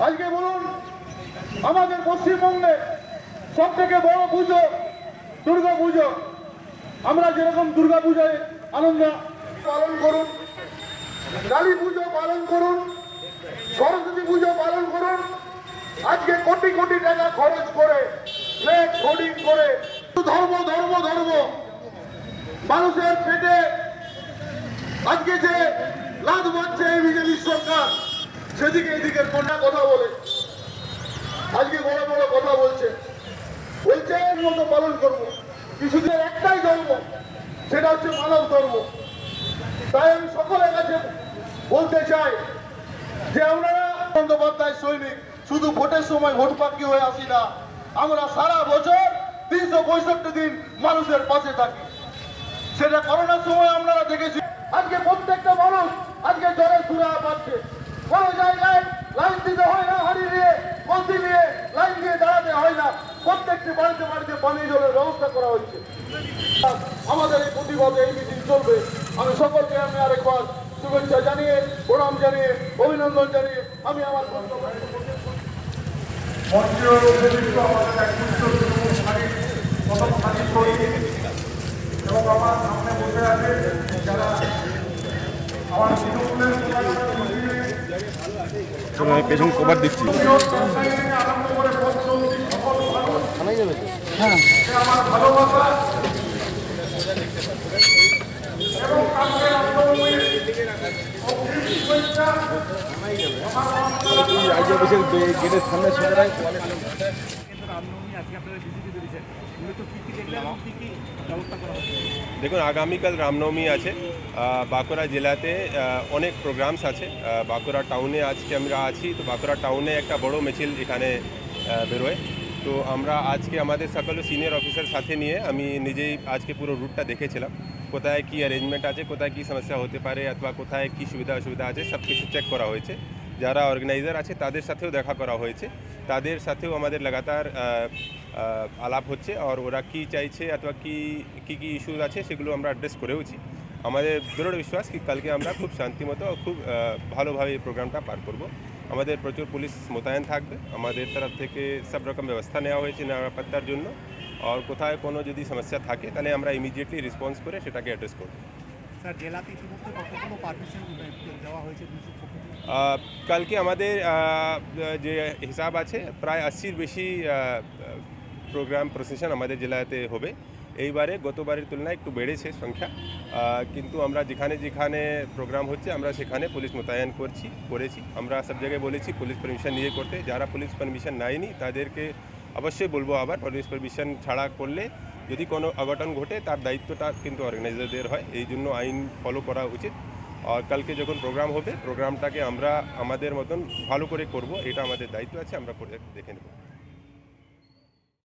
আজকে বলুন, আমাদের পশ্চিমবঙ্গে সব থেকে বড় পুজো দুর্গা পুজো। আমরা যেরকম দুর্গা পূজায় আনন্দ পালন করুন, কালী পুজো পালন করুন, সরস্বতী পুজো পালন করুন। আজকে কোটি কোটি টাকা খরচ করে ফ্ল্যাগ হোর্ডিং করে ধর্ম ধর্ম ধর্ম মানুষের পেটে আজকে যে লাদ মারছে এই বিজেপি সরকার, সেদিকে এদিকে কোনটা কথা বলে আজকে বড় বড় কথা বলছে এর মতো পালন করবো। কিছুদিনের একটাই ধর্ম, সেটা হচ্ছে মানব ধর্ম। তাই আমি সকলের কাছে বলতে চাই যে আপনারা বন্দ্যোপাধ্যায় সৈনিক শুধু ভোটের সময় ভোট বাকি হয়ে আসি না, আমরা সারা বছর 365 দিন মানুষের পাশে থাকি। সেটা করোনার সময় আপনারা দেখেছি। আজকে প্রত্যেকটা মানুষ আজকে জলের সুরা পাচ্ছে, কোনো জায়গায় লাইন দিতে হয় না, হাড়ি নিয়ে কলসি নিয়ে লাইন দিয়ে দাঁড়াতে হয় না। প্রত্যেকটি বাড়িতে বাড়িতে পানীয় জলের ব্যবস্থা করা হচ্ছে। আমাদের এই প্রতিবাদে এই মিছিল চলবে। আমি সকলকে আমি আরেকবার শুভেচ্ছা জানিয়ে, প্রণাম জানিয়ে, অভিনন্দন জানিয়ে আমি আমার এবং আমার সামনে বসে আছে যারা আমার পেছন কভার দিচ্ছি। আরম্ভ করে আমার ভালোবাসা এবং গেটের সামনে দেখুন, আগামীকাল রামনবমী আছে। বাঁকুড়া জেলাতে অনেক প্রোগ্রামস আছে। বাঁকুড়া টাউনে আজকে আমরা আছি, তো বাঁকুড়া টাউনে একটা বড় মিছিল এখানে বেরোয়। তো আমরা আজকে আমাদের সকল সিনিয়র অফিসার সাথে নিয়ে আমি নিজেই আজকে পুরো রুটটা দেখেছিলাম, কোথায় কী অ্যারেঞ্জমেন্ট আছে, কোথায় কী সমস্যা হতে পারে অথবা কোথায় কী সুবিধা অসুবিধা আছে, সব কিছু চেক করা হয়েছে। যারা অর্গানাইজার আছে তাদের সাথেও দেখা করা হয়েছে, তাদের সাথেও আমাদের লাগাতার আলাপ হচ্ছে। আর ওরা কী চাইছে অথবা কী কী ইস্যুজ আছে সেগুলো আমরা অ্যাড্রেস করেওছি। আমাদের দৃঢ় বিশ্বাস কি কালকে আমরা খুব শান্তিমতো খুব ভালোভাবে এই প্রোগ্রামটা পার করব। আমাদের প্রচুর পুলিশ মোতায়েন থাকবে, আমাদের তরফ থেকে সব রকম ব্যবস্থা নেওয়া হয়েছে নিরাপত্তার জন্য। আর কোথায় কোনো যদি সমস্যা থাকে তাহলে আমরা ইমিডিয়েটলি রেসপন্স করে সেটাকে অ্যাড্রেস করব। স্যার, জেলাতে ইতিমধ্যে কতগুলো পারমিশন দেওয়া হয়েছে? কালকে আমাদের যে হিসাব আছে প্রায় 80-র বেশি প্রোগ্রাম প্রসেশন আমাদের জেলাতে হবে। এইবারে গতবারের তুলনায় একটু বেড়েছে সংখ্যা, কিন্তু আমরা যেখানে যেখানে প্রোগ্রাম হচ্ছে আমরা সেখানে পুলিশ মোতায়েন করেছি। আমরা সব জায়গায় বলেছি পুলিশ পারমিশন নিয়ে করতে। যারা পুলিশ পারমিশন নেয়নি তাদেরকে অবশ্যই বলবো আবার পুলিশ পারমিশন ছাড়া করলে যদি কোনো অঘটন ঘটে তার দায়িত্বটা কিন্তু অর্গানাইজারদের হয়, এই জন্য আইন ফলো করা উচিত। আর কালকে যখন প্রোগ্রাম হবে প্রোগ্রামটাকে আমরা আমাদের মতন ভালো করে করব, এটা আমাদের দায়িত্ব আছে, আমরা দেখে নেব।